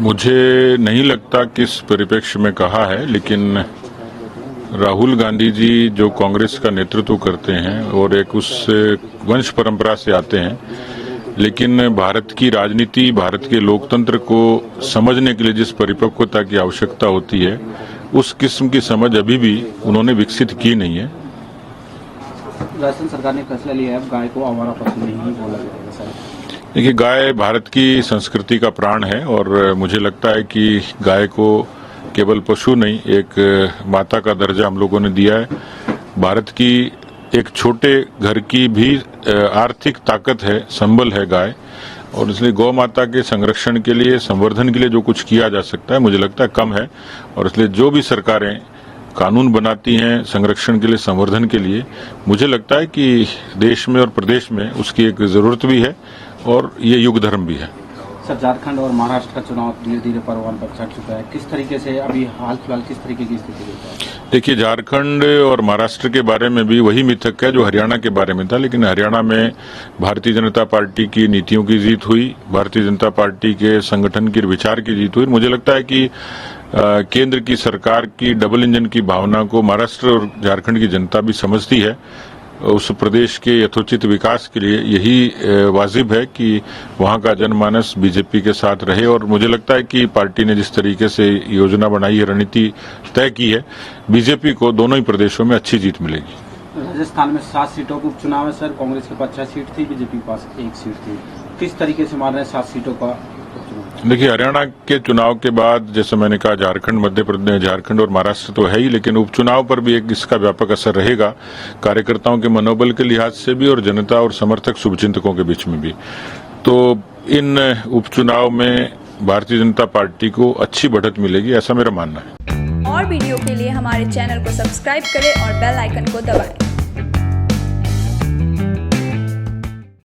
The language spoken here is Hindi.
मुझे नहीं लगता किस परिप्रेक्ष्य में कहा है, लेकिन राहुल गांधी जी जो कांग्रेस का नेतृत्व करते हैं और एक उस वंश परंपरा से आते हैं, लेकिन भारत की राजनीति, भारत के लोकतंत्र को समझने के लिए जिस परिपक्वता की आवश्यकता होती है, उस किस्म की समझ अभी भी उन्होंने विकसित की नहीं है। राजस्थान सरकार ने फैसला लिया है, गाय को आवारा पशु नहीं बोला जाएगा सर। देखिए, गाय भारत की संस्कृति का प्राण है और मुझे लगता है कि गाय को केवल पशु नहीं, एक माता का दर्जा हम लोगों ने दिया है। भारत की एक छोटे घर की भी आर्थिक ताकत है, संबल है गाय, और इसलिए गौ माता के संरक्षण के लिए, संवर्धन के लिए जो कुछ किया जा सकता है, मुझे लगता है कम है। और इसलिए जो भी सरकारें कानून बनाती हैं संरक्षण के लिए, संवर्धन के लिए, मुझे लगता है कि देश में और प्रदेश में उसकी एक जरूरत भी है और ये युग धर्म भी है। सर, झारखंड और महाराष्ट्र का चुनाव धीरे धीरे परवान पर चढ़ चुका है, किस तरीके से अभी हाल फिलहाल किस तरीके की स्थिति है? देखिए, झारखंड और महाराष्ट्र के बारे में भी वही मिथक है जो हरियाणा के बारे में था, लेकिन हरियाणा में भारतीय जनता पार्टी की नीतियों की जीत हुई, भारतीय जनता पार्टी के संगठन के विचार की जीत हुई। मुझे लगता है कि केंद्र की सरकार की डबल इंजन की भावना को महाराष्ट्र और झारखंड की जनता भी समझती है। उस प्रदेश के यथोचित विकास के लिए यही वाजिब है कि वहां का जनमानस बीजेपी के साथ रहे, और मुझे लगता है कि पार्टी ने जिस तरीके से योजना बनाई है, रणनीति तय की है, बीजेपी को दोनों ही प्रदेशों में अच्छी जीत मिलेगी। राजस्थान में 7 सीटों का उपचुनाव है सर, कांग्रेस के पास 6 सीट थी, बीजेपी के पास 1 सीट थी, किस तरीके से मान रहे हैं 7 सीटों का? देखिए, हरियाणा के चुनाव के बाद जैसे मैंने कहा, झारखंड, मध्य प्रदेश, झारखंड और महाराष्ट्र तो है ही, लेकिन उपचुनाव पर भी एक इसका व्यापक असर रहेगा, कार्यकर्ताओं के मनोबल के लिहाज से भी और जनता और समर्थक शुभचिंतकों के बीच में भी। तो इन उपचुनाव में भारतीय जनता पार्टी को अच्छी बढ़त मिलेगी, ऐसा मेरा मानना है। और वीडियो के लिए हमारे चैनल को सब्सक्राइब करें और बेल आइकन को दबाएं।